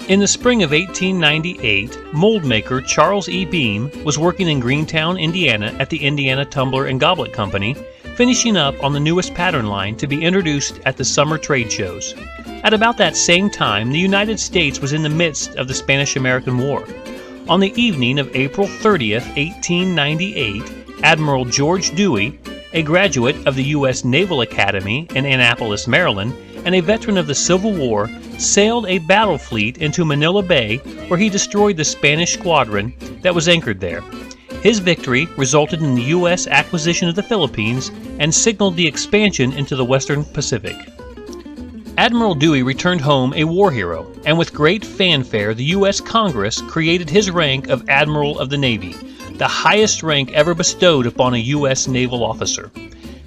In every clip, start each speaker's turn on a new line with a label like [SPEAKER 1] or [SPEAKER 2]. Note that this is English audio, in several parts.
[SPEAKER 1] In the spring of 1898, mold maker Charles E. Beam was working in Greentown, Indiana at the Indiana Tumbler and Goblet Company, finishing up on the newest pattern line to be introduced at the summer trade shows. At about that same time, the United States was in the midst of the Spanish-American War. On the evening of April 30th, 1898, Admiral George Dewey, a graduate of the U.S. Naval Academy in Annapolis, Maryland, and a veteran of the Civil War, sailed a battle fleet into Manila Bay, where he destroyed the Spanish squadron that was anchored there. His victory resulted in the U.S. acquisition of the Philippines and signaled the expansion into the Western Pacific. Admiral Dewey returned home a war hero, and with great fanfare the U.S. Congress created his rank of Admiral of the Navy, the highest rank ever bestowed upon a U.S. naval officer.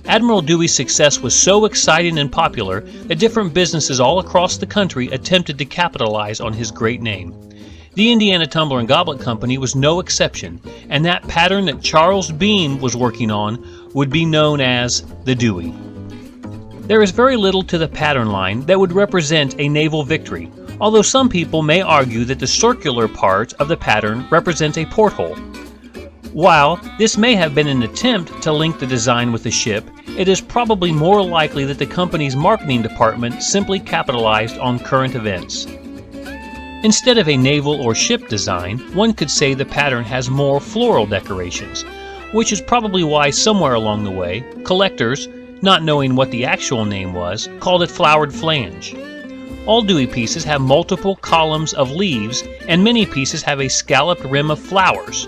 [SPEAKER 1] Admiral Dewey's success was so exciting and popular that different businesses all across the country attempted to capitalize on his great name. The Indiana Tumbler and Goblet Company was no exception, and that pattern that Charles Beam was working on would be known as the Dewey. There is very little to the pattern line that would represent a naval victory, although some people may argue that the circular part of the pattern represents a porthole. While this may have been an attempt to link the design with the ship, it is probably more likely that the company's marketing department simply capitalized on current events. Instead of a naval or ship design, one could say the pattern has more floral decorations, which is probably why somewhere along the way, collectors, not knowing what the actual name was, called it flowered flange. All Dewey pieces have multiple columns of leaves, and many pieces have a scalloped rim of flowers.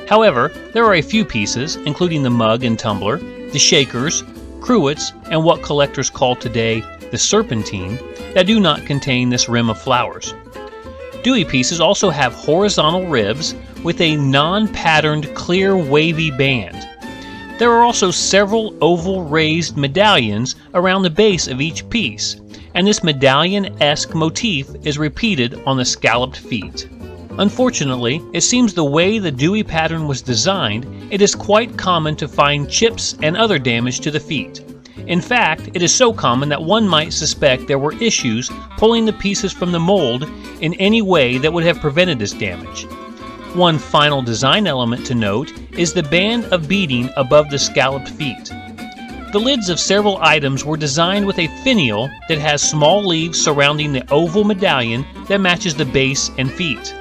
[SPEAKER 1] However, there are a few pieces, including the mug and tumbler, the shakers, cruets, and what collectors call today the serpentine, that do not contain this rim of flowers. Dewey pieces also have horizontal ribs with a non-patterned clear wavy band. There are also several oval raised medallions around the base of each piece, and this medallion-esque motif is repeated on the scalloped feet. Unfortunately, it seems the way the Dewey pattern was designed, it is quite common to find chips and other damage to the feet. In fact, it is so common that one might suspect there were issues pulling the pieces from the mold in any way that would have prevented this damage. One final design element to note is the band of beading above the scalloped feet. The lids of several items were designed with a finial that has small leaves surrounding the oval medallion that matches the base and feet.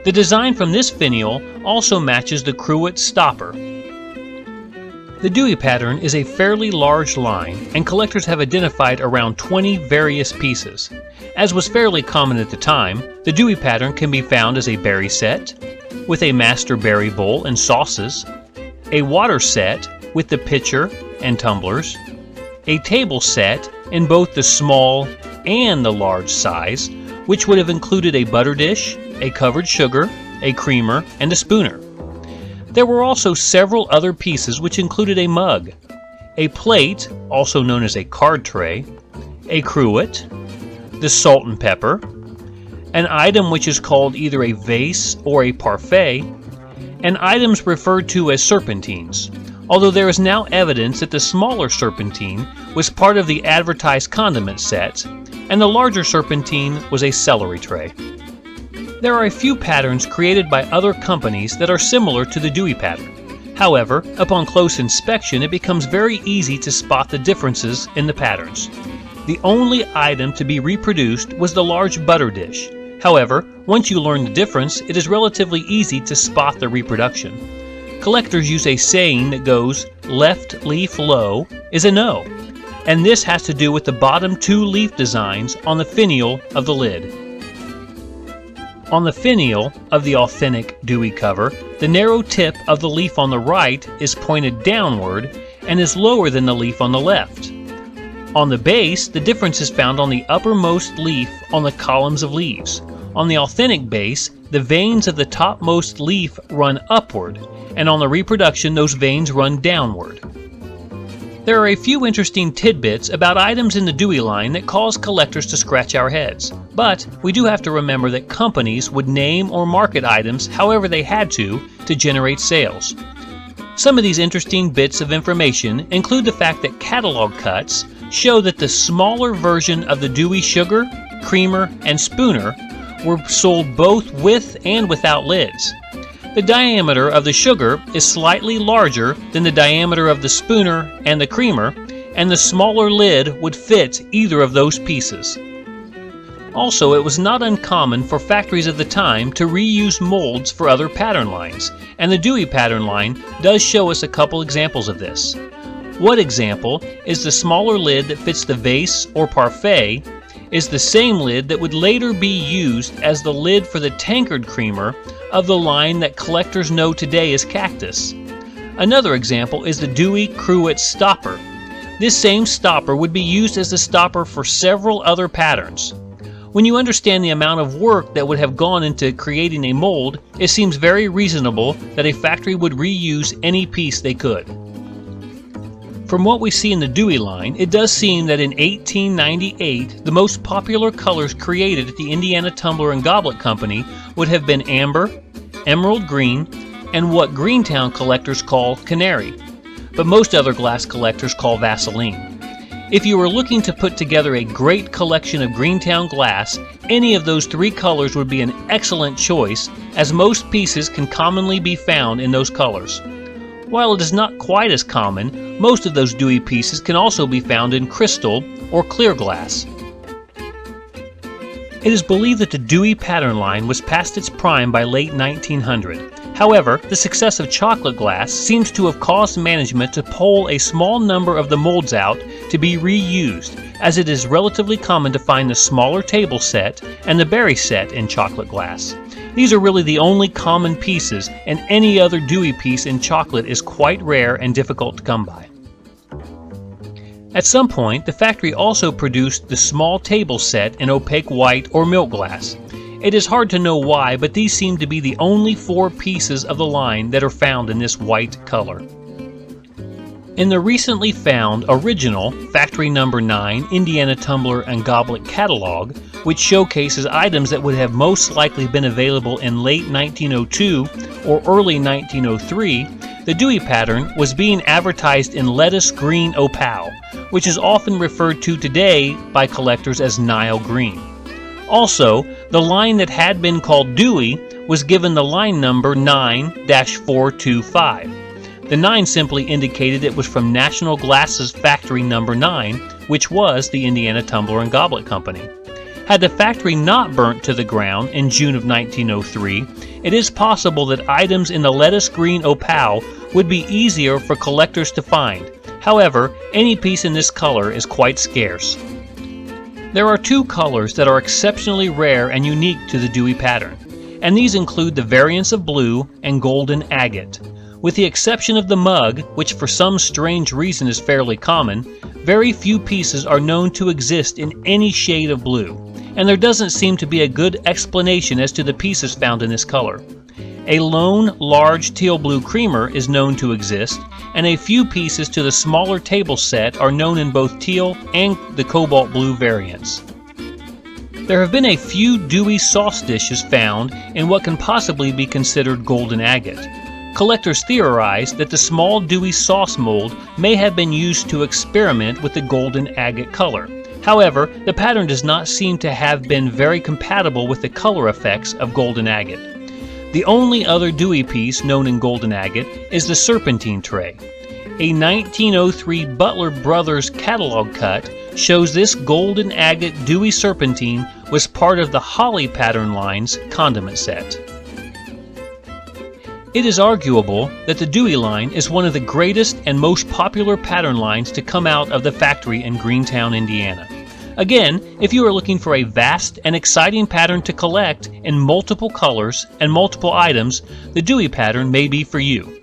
[SPEAKER 1] The design from this finial also matches the cruet stopper. The Dewey pattern is a fairly large line, and collectors have identified around 20 various pieces. As was fairly common at the time, the Dewey pattern can be found as a berry set, with a master berry bowl and sauces, a water set with the pitcher and tumblers, a table set in both the small and the large size, which would have included a butter dish, a covered sugar, a creamer, and a spooner. There were also several other pieces which included a mug, a plate, also known as a card tray, a cruet, the salt and pepper, an item which is called either a vase or a parfait, and items referred to as serpentines, although there is now evidence that the smaller serpentine was part of the advertised condiment sets, and the larger serpentine was a celery tray. There are a few patterns created by other companies that are similar to the Dewey pattern. However, upon close inspection, it becomes very easy to spot the differences in the patterns. The only item to be reproduced was the large butter dish. However, once you learn the difference, it is relatively easy to spot the reproduction. Collectors use a saying that goes, "Left leaf low is a no," and this has to do with the bottom two leaf designs on the finial of the lid. On the finial of the authentic Dewey cover, the narrow tip of the leaf on the right is pointed downward and is lower than the leaf on the left. On the base, the difference is found on the uppermost leaf on the columns of leaves. On the authentic base, the veins of the topmost leaf run upward, and on the reproduction, those veins run downward. There are a few interesting tidbits about items in the Dewey line that cause collectors to scratch our heads, but we do have to remember that companies would name or market items however they had to generate sales. Some of these interesting bits of information include the fact that catalog cuts show that the smaller version of the Dewey sugar, creamer, and spooner were sold both with and without lids. The diameter of the sugar is slightly larger than the diameter of the spooner and the creamer, and the smaller lid would fit either of those pieces. Also, it was not uncommon for factories of the time to reuse molds for other pattern lines, and the Dewey pattern line does show us a couple examples of this. One example is the smaller lid that fits the vase or parfait is the same lid that would later be used as the lid for the tankard creamer of the line that collectors know today as Cactus. Another example is the Dewey Cruet stopper. This same stopper would be used as the stopper for several other patterns. When you understand the amount of work that would have gone into creating a mold, it seems very reasonable that a factory would reuse any piece they could. From what we see in the Dewey line, it does seem that in 1898, the most popular colors created at the Indiana Tumbler and Goblet Company would have been amber, emerald green, and what Greentown collectors call canary, but most other glass collectors call Vaseline. If you were looking to put together a great collection of Greentown glass, any of those three colors would be an excellent choice, as most pieces can commonly be found in those colors. While it is not quite as common, most of those Dewey pieces can also be found in crystal or clear glass. It is believed that the Dewey pattern line was past its prime by late 1900. However, the success of chocolate glass seems to have caused management to pull a small number of the molds out to be reused, as it is relatively common to find the smaller table set and the berry set in chocolate glass. These are really the only common pieces, and any other Dewey piece in chocolate is quite rare and difficult to come by. At some point, the factory also produced the small table set in opaque white or milk glass. It is hard to know why, but these seem to be the only four pieces of the line that are found in this white color. In the recently found original Factory Number 9 Indiana Tumbler and Goblet catalog, which showcases items that would have most likely been available in late 1902 or early 1903, the Dewey pattern was being advertised in lettuce green opal, which is often referred to today by collectors as Nile green. Also, the line that had been called Dewey was given the line number 9-425. The 9 simply indicated it was from National Glass's Factory Number 9, which was the Indiana Tumbler and Goblet Company. Had the factory not burnt to the ground in June of 1903, it is possible that items in the lettuce green opal would be easier for collectors to find. However, any piece in this color is quite scarce. There are two colors that are exceptionally rare and unique to the Dewey pattern, and these include the variants of blue and golden agate. With the exception of the mug, which for some strange reason is fairly common, very few pieces are known to exist in any shade of blue, and there doesn't seem to be a good explanation as to the pieces found in this color. A lone, large teal blue creamer is known to exist, and a few pieces to the smaller table set are known in both teal and the cobalt blue variants. There have been a few Dewey sauce dishes found in what can possibly be considered golden agate. Collectors theorize that the small Dewey sauce mold may have been used to experiment with the golden agate color. However, the pattern does not seem to have been very compatible with the color effects of golden agate. The only other Dewey piece known in golden agate is the serpentine tray. A 1903 Butler Brothers catalog cut shows this golden agate Dewey serpentine was part of the Holly pattern line's condiment set. It is arguable that the Dewey line is one of the greatest and most popular pattern lines to come out of the factory in Greentown, Indiana. Again, if you are looking for a vast and exciting pattern to collect in multiple colors and multiple items, the Dewey pattern may be for you.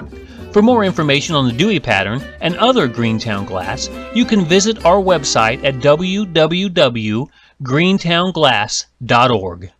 [SPEAKER 1] For more information on the Dewey pattern and other Greentown glass, you can visit our website at www.greentownglass.org.